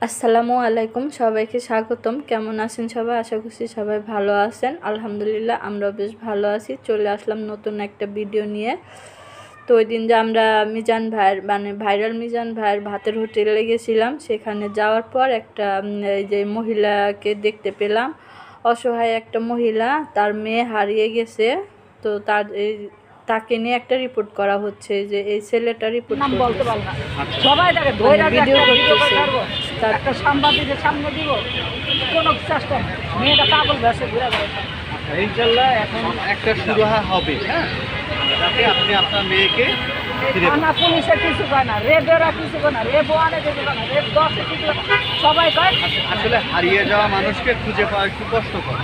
আসসালামু আলাইকুম, সবাইকে স্বাগতম। কেমন আছেন সবাই? আশা করছি সবাই ভালো আছেন। আলহামদুলিল্লাহ আমরাও বেশ ভালো আছি। চলে আসলাম নতুন একটা ভিডিও নিয়ে। তো ওই দিন যে আমরা মিজান ভাইয়ের ভাইরাল মিজান ভাইয়ের ভাতের হোটেলে গেছিলাম, সেখানে যাওয়ার পর একটা এই যে মহিলাকে দেখতে পেলাম। অসহায় একটা মহিলা, তার মেয়ে হারিয়ে গেছে। তো তাকে নিয়ে একটা রিপোর্ট করা হচ্ছে, যে এই ছেলেটা রিপোর্ট নাম বলতে করতেছে, পারবো না, সবাই তাকে ধরে ভিডিও ভিডিও করে করতেছে। ছাড়বো, একটা সাংবাদিকের সামনে দিব, কোনো চেষ্টা নেই। মেয়েটা পাগল ভেসে ঘুরে বেড়াচ্ছে। ইনশাল্লাহ এখন একটা সুরাহা হবে, হ্যাঁ, যাতে আপনি আপনার মেয়েকে ফিরে পান। থানা পুলিশে কিছু কয় না, রেবেরা কিছু কয় না, রেব ওয়ানে কিছু কয় না, রেব 10 কিছু কয় না। সবাই কয় আসলে হারিয়ে যাওয়া মানুষকে খুঁজে পাওয়া একটু কষ্টকর।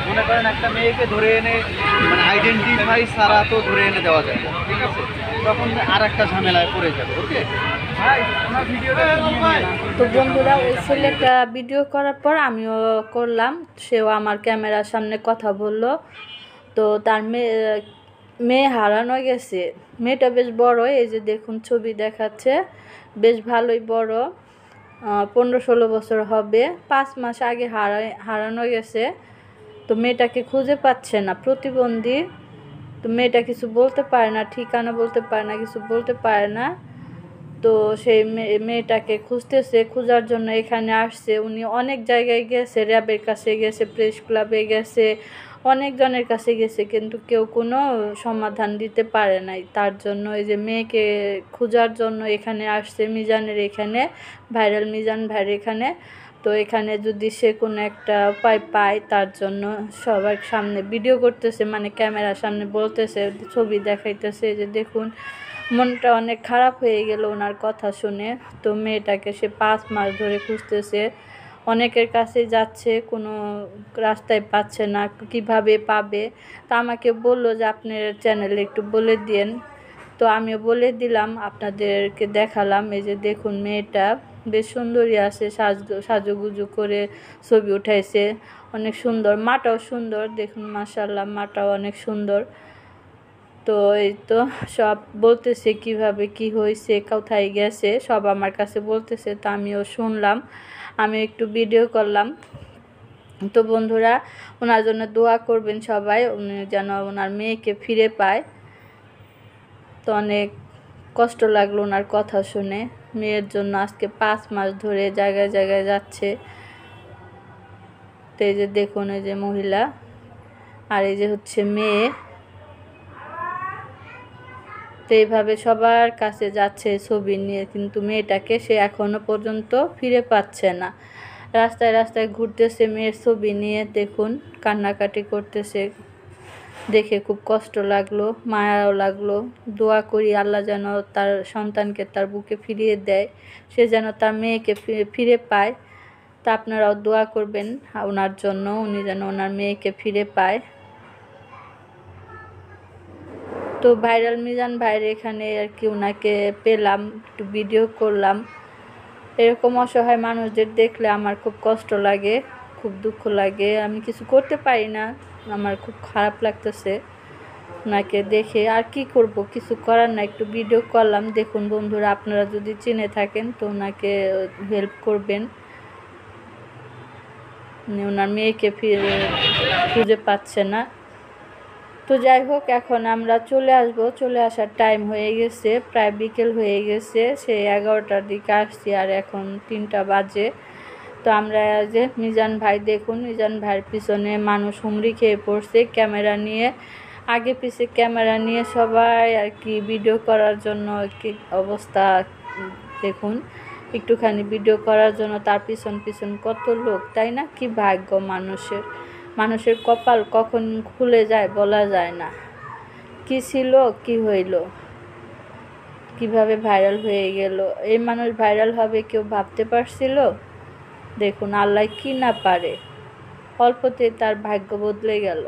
মনে করেন একটা মেয়েকে ধরে এনে আইডেন্টিফাই ছাড়া তো ধরে এনে দেওয়া যায় না, ঠিক আছে? তখন আর একটা ঝামেলায় পড়ে যাবে। ওকে, তো বন্ধুরা, ওই ছেলেটা ভিডিও করার পর আমিও করলাম। সেও আমার ক্যামেরার সামনে কথা বলল। তো তার মেয়ে হারানো গেছে। মেয়েটা বেশ বড়, এই যে দেখুন ছবি দেখাচ্ছে, বেশ ভালোই বড়। 15-16 বছর হবে। 5 মাস আগে হারানো গেছে। তো মেয়েটাকে খুঁজে পাচ্ছে না, প্রতিবন্ধী। তো মেয়েটা কিছু বলতে পারে না, ঠিকানা বলতে পারে না, কিছু বলতে পারে না। তো সেই মেয়েটাকে খুঁজতেছে, খোঁজার জন্য এখানে আসছে। উনি অনেক জায়গায় গেছে, র্যাবের কাছে গেছে, প্রেস ক্লাবে গেছে, অনেকজনের কাছে গেছে, কিন্তু কেউ কোনো সমাধান দিতে পারে নাই। তার জন্য এই যে মেয়েকে খোঁজার জন্য এখানে আসছে, মিজানের এখানে, ভাইরাল মিজান ভাইয়ের এখানে। তো এখানে যদি সে কোনো একটা উপায় পায়, তার জন্য সবার সামনে ভিডিও করতেছে, ক্যামেরার সামনে বলতেছে, ছবি দেখাইতেছে। যে দেখুন, মনটা অনেক খারাপ হয়ে গেল ওনার কথা শুনে। তো মেয়েটাকে সে 5 মাস ধরে খুঁজতেছে, অনেকের কাছে যাচ্ছে, কোনো রাস্তায় পাচ্ছে না, কিভাবে পাবে। তো আমাকে বলল যে আপনার চ্যানেলে একটু বলে দিন। তো আমিও বলে দিলাম, আপনাদেরকে দেখালাম। এই যে দেখুন, মেয়েটা বেশ সুন্দরী আছে, সাজুগুজু করে ছবি উঠাইছে, অনেক সুন্দর। মাটাও সুন্দর, দেখুন মাশাআল্লাহ, মাটাও অনেক সুন্দর। তো এই তো সব বলতেছে, কিভাবে কি হয়েছে, কোথায় গেছে, সব আমার কাছে বলতেছে। তো আমিও শুনলাম, আমি একটু ভিডিও করলাম। তো বন্ধুরা, ওনার জন্য দোয়া করবেন সবাই, উনি যেন ওনার মেয়েকে ফিরে পায়। তো অনেক কষ্ট লাগলো ওনার কথা শুনে। মেয়ের জন্য আজকে 5 মাস ধরে জায়গায় জায়গায় যাচ্ছে। তো এই যে দেখুন, এই যে মহিলা, আর এই যে হচ্ছে মেয়ে। তো এইভাবে সবার কাছে যাচ্ছে ছবি নিয়ে, কিন্তু মেয়েটাকে সে এখনো পর্যন্ত ফিরে পাচ্ছে না। রাস্তায় রাস্তায় ঘুরতেছে মেয়ের ছবি নিয়ে, দেখুন কান্নাকাটি করতেছে। দেখে খুব কষ্ট লাগলো, মায়াও লাগলো। দোয়া করি আল্লাহ যেন তার সন্তানকে তার বুকে ফিরিয়ে দেয়, সে যেন তার মেয়েকে ফিরে পায়। তা আপনারাও দোয়া করবেন ওনার জন্য, উনি যেন ওনার মেয়েকে ফিরে পায়। তো ভাইরাল মিজান ভাইয়ের এখানে আর কি ওনাকে পেলাম, একটু ভিডিও করলাম। এরকম অসহায় মানুষদের দেখলে আমার খুব কষ্ট লাগে, খুব দুঃখ লাগে। আমি কিছু করতে পারি না, আমার খুব খারাপ লাগতেছে ওনাকে দেখে। আর কি করব, কিছু করার না, একটু ভিডিও করলাম। দেখুন বন্ধুরা, আপনারা যদি চিনে থাকেন তো ওনাকে হেল্প করবেন। ওনার মেয়েকে খুঁজে পাচ্ছে না। তো যাই হোক, এখন আমরা চলে আসব। চলে আসার টাইম হয়ে গেছে, প্রায় বিকেল হয়ে গেছে। সে 11টার দিকে আসছি, আর এখন 3টা বাজে। তো আমরা যে মিজান ভাই, দেখুন মিজান ভাইয়ের পিছনে মানুষ হুমড়ি খেয়ে পড়ছে ক্যামেরা নিয়ে, আগে পিছে ক্যামেরা নিয়ে সবাই আর কি ভিডিও করার জন্য কি অবস্থা। দেখুন, একটুখানি ভিডিও করার জন্য তার পিছন পিছন কত লোক, তাই না? কি ভাগ্য মানুষের, মানুষের কপাল কখন খুলে যায় বলা যায় না। কি ছিল, কি হইল, কিভাবে ভাইরাল হয়ে গেল। এই মানুষ ভাইরাল হবে কেউ ভাবতে পারছিল? দেখুন আল্লাহ কি না পারে, অল্পতে তার ভাগ্য বদলে গেল।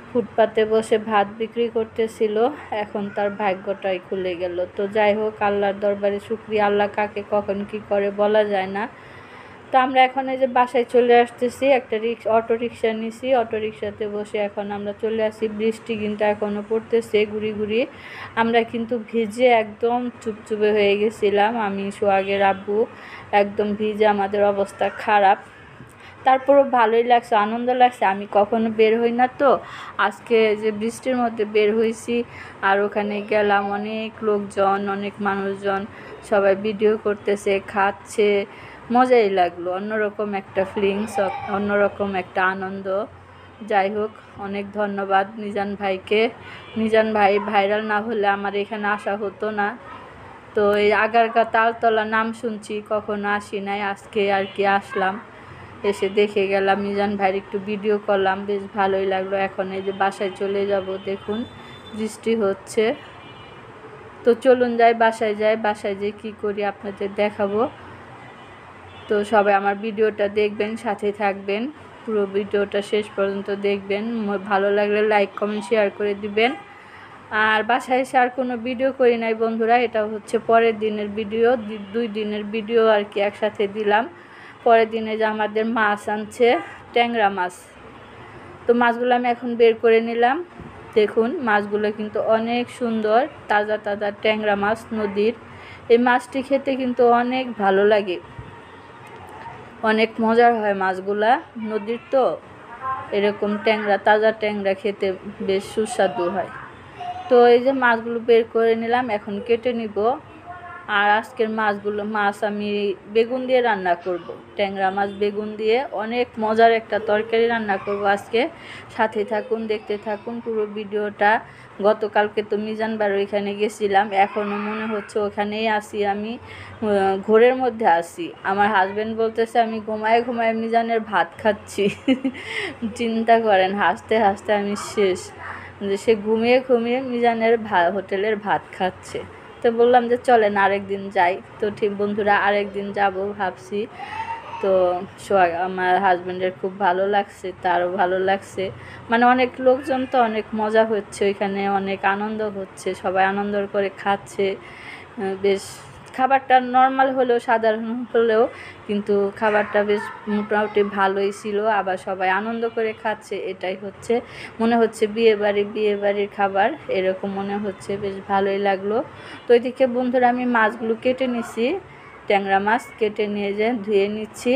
ফুটপাতে বসে ভাত বিক্রি করতেছিল, এখন তার ভাগ্যটাই খুলে গেল। তো যাই হোক, আল্লাহর দরবারে শুকরিয়া। আল্লাহ কাকে কখন কি করে বলা যায় না। তো আমরা এখন এই যে বাসায় চলে আসতেছি, একটা অটো রিক্সা নিছি, অটো রিক্সাতে বসে এখন আমরা চলে আসি। বৃষ্টি কিন্তু এখনও পড়তেছে গুড়ি গুড়ি। আমরা কিন্তু ভিজে একদম চুপচুপে হয়ে গেছিলাম, আমি সোহাগের আব্বু একদম ভিজে, আমাদের অবস্থা খারাপ। তারপরও ভালোই লাগছে, আনন্দ লাগছে। আমি কখনো বের হই না, তো আজকে যে বৃষ্টির মধ্যে বের হয়েছি। আর ওখানে গেলাম, অনেক লোকজন, অনেক মানুষজন, সবাই ভিডিও করতেছে, খাচ্ছে, মজাই লাগলো। অন্যরকম একটা ফিলিংস, অন্যরকম একটা আনন্দ। যাই হোক, অনেক ধন্যবাদ মিজান ভাইকে। মিজান ভাই ভাইরাল না হলে আমার এখানে আসা হতো না। তো এই আগারগা তালতলা নাম শুনছি, কখনো আসি নাই, আজকে আর কি আসলাম, এসে দেখে গেলাম, মিজান ভাইয়ের একটু ভিডিও করলাম, বেশ ভালোই লাগলো। এখন এই যে বাসায় চলে যাব, দেখুন বৃষ্টি হচ্ছে। তো চলুন যাই, বাসায় যাই, বাসায় যেয়ে কী করি আপনাদের দেখাবো। তো সবাই আমার ভিডিওটা দেখবেন, সাথে থাকবেন, পুরো ভিডিওটা শেষ পর্যন্ত দেখবেন। ভালো লাগলে লাইক কমেন্ট শেয়ার করে দিবেন। আর বাসায় এসে আর কোনো ভিডিও করি নাই বন্ধুরা, এটা হচ্ছে পরের দিনের ভিডিও, 2 দিনের ভিডিও আর কি একসাথে দিলাম। পরের দিনে যে আমাদের মাছ আনছে, ট্যাংরা মাছ। তো মাছগুলো আমি এখন বের করে নিলাম। দেখুন মাছগুলো কিন্তু অনেক সুন্দর, তাজা তাজা ট্যাংরা মাছ নদীর। এই মাছটি খেতে কিন্তু অনেক ভালো লাগে, অনেক মজার হয় মাছগুলা, নদীর তো এরকম ট্যাংরা, তাজা ট্যাংরা খেতে বেশ সুস্বাদু হয়। তো এই যে মাছগুলো বের করে নিলাম, এখন কেটে নিব। আর আজকের মাছ আমি বেগুন দিয়ে রান্না করব, ট্যাংরা মাছ বেগুন দিয়ে অনেক মজার একটা তরকারি রান্না করব আজকে। সাথে থাকুন, দেখতে থাকুন পুরো ভিডিওটা। গতকালকে তো মিজান বাড়ি ওইখানে গেছিলাম, এখনও মনে হচ্ছে ওখানেই আসি, আমি ঘোরের মধ্যে আসি। আমার হাজব্যান্ড বলতেছে আমি ঘুমায় ঘুমায় মিজানের ভাত খাচ্ছি। চিন্তা করেন, হাসতে হাসতে আমি শেষ, যে সে ঘুমিয়ে ঘুমিয়ে মিজানের হোটেলের ভাত খাচ্ছে। তো বললাম যে চলেন আরেকদিন যাই। তো ঠিক বন্ধুরা, আরেকদিন যাব ভাবছি। তো আমার হাজব্যান্ডের খুব ভালো লাগছে, তারও ভালো লাগছে, মানে অনেক লোকজন, তো অনেক মজা হচ্ছে ওইখানে, অনেক আনন্দ হচ্ছে, সবাই আনন্দ করে খাচ্ছে। বেশ খাবারটা নর্মাল হলেও, সাধারণ হলেও কিন্তু খাবারটা বেশ মোটামুটি ভালোই ছিল। আবার সবাই আনন্দ করে খাচ্ছে, এটাই হচ্ছে, মনে হচ্ছে বিয়েবাড়ির খাবার এরকম মনে হচ্ছে, বেশ ভালোই লাগলো। তো ওইদিকে বন্ধুরা আমি মাছগুলো কেটে নিছি, ট্যাংরা মাছ কেটে নিয়ে যে ধুয়ে নিচ্ছি,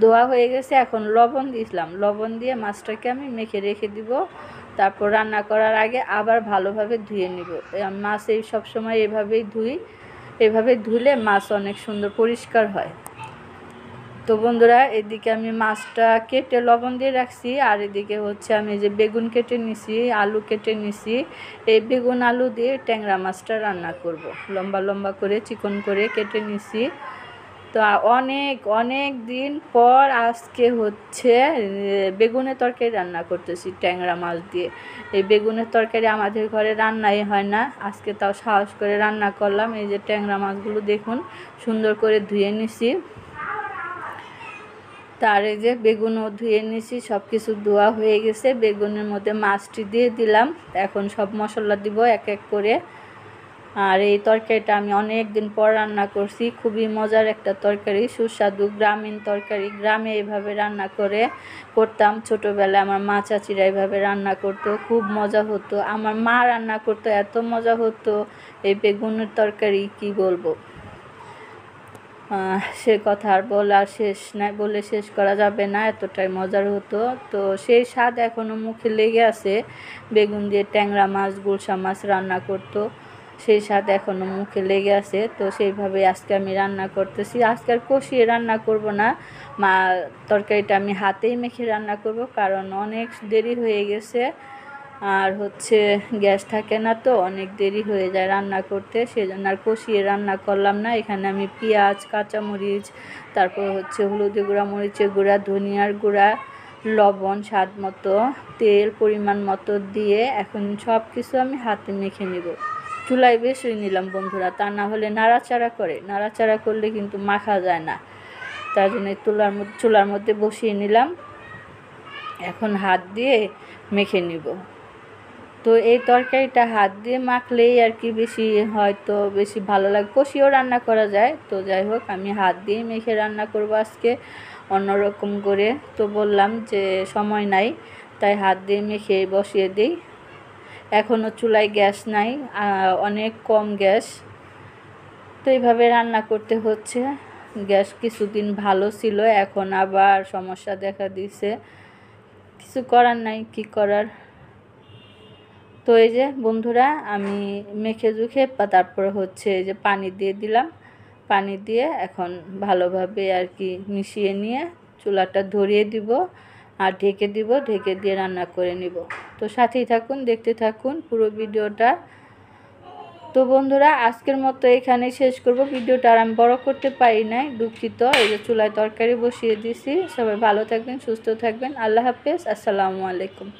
ধোয়া হয়ে গেছে। এখন লবণ দিয়েছিলাম, লবণ দিয়ে মাছটাকে আমি মেখে রেখে দিব, তারপর রান্না করার আগে আবার ভালোভাবে ধুয়ে নিব। মাছ এই সবসময় এভাবেই ধুই, এভাবে ধুলে মাছ অনেক সুন্দর পরিষ্কার হয়। তো বন্ধুরা, এদিকে আমি মাছটা কেটে লবণ দিয়ে রাখছি, আর এদিকে হচ্ছে আমি যে বেগুন কেটে নিছি, আলু কেটে নিছি, এই বেগুন আলু দিয়ে ট্যাংরা মাছটা রান্না করব। লম্বা লম্বা করে চিকন করে কেটে নিছি। তো অনেক দিন পর আজকে হচ্ছে বেগুনের তরকারি রান্না করতেছি ট্যাংরা মাছ দিয়ে। এই বেগুনের তরকারি আমাদের ঘরে রান্নাই হয় না, আজকে তাও সাহস করে রান্না করলাম। এই যে ট্যাংরা মাছগুলো দেখুন সুন্দর করে ধুয়ে নিছি, তার এই যে বেগুনও ধুয়ে নিছি, সব কিছু ধোয়া হয়ে গেছে। বেগুনের মধ্যে মাছটি দিয়ে দিলাম, এখন সব মশলা দিব এক এক করে। আর এই তরকারিটা আমি অনেক দিন পর রান্না করছি, খুবই মজার একটা তরকারি, সুস্বাদু গ্রামীণ তরকারি। গ্রামে এইভাবে রান্না করতাম ছোটোবেলায়, আমার মা চাচিরা এইভাবে রান্না করতো, খুব মজা হতো। আমার মা রান্না করতো, এত মজা হতো এই বেগুনের তরকারি, কি বলবো, সে কথা আর বলে শেষ করা যাবে না, এতটাই মজার হতো। তো সেই স্বাদ এখনও মুখে লেগে আছে, বেগুন দিয়ে ট্যাংরা মাছ গুলশা মাছ রান্না করতো, সেই স্বাদ এখনও মুখে লেগে আছে। তো সেইভাবে আজকে আমি রান্না করতেছি। আজকে আর কষিয়ে রান্না করব না, তরকারিটা আমি হাতেই মেখে রান্না করব, কারণ অনেক দেরি হয়ে গেছে। আর হচ্ছে গ্যাস থাকে না, তো অনেক দেরি হয়ে যায় রান্না করতে, সেজন্য আর কষিয়ে রান্না করলাম না। এখানে আমি পেঁয়াজ, কাঁচামরিচ, তারপর হচ্ছে হলুদের গুঁড়া, মরিচের গুঁড়া, ধনিয়ার গুঁড়া, লবণ স্বাদ মতো, তেল পরিমাণ মতো দিয়ে এখন সব কিছু আমি হাতে মেখে নেব। চুলায় বেশি নিলাম বন্ধুরা, তা না হলে নাড়াচাড়া করলে কিন্তু মাখা যায় না, তার জন্য চুলার মধ্যে বসিয়ে নিলাম, এখন হাত দিয়ে মেখে নিব। তো এই তরকারিটা হাত দিয়ে মাখলেই আর কি বেশি হয়তো বেশি ভালো লাগে। কষিয়েও রান্না করা যায়, তো যাই হোক আমি হাত দিয়ে মেখে রান্না করব আজকে অন্যরকম করে। তো বললাম যে সময় নাই, তাই হাত দিয়ে মেখে বসিয়ে দিই। এখনও চুলায় গ্যাস নাই, অনেক কম গ্যাস, তো এইভাবে রান্না করতে হচ্ছে। গ্যাস কিছুদিন ভালো ছিল, এখন আবার সমস্যা দেখা দিয়েছে, কিছু করার নাই, কি করার। তো এই যে বন্ধুরা আমি মেখে জুখে তারপরে হচ্ছে এই যে পানি দিয়ে দিলাম, পানি দিয়ে এখন ভালোভাবে আর কি মিশিয়ে নিয়ে চুলাটা ধরিয়ে দিব আর ঢেকে দিব, ঢেকে দিয়ে রান্না করে নিব। তো সাথেই থাকুন, দেখতে থাকুন পুরো ভিডিওটা। তো বন্ধুরা আজকের মতো এখানেই শেষ করব ভিডিওটা, আর আমি বড় করতে পারি নাই, দুঃখিত। এই যে চুলায় তরকারি বসিয়ে দিছি। সবাই ভালো থাকবেন, সুস্থ থাকবেন, আল্লাহ হাফেজ, আসসালামু আলাইকুম।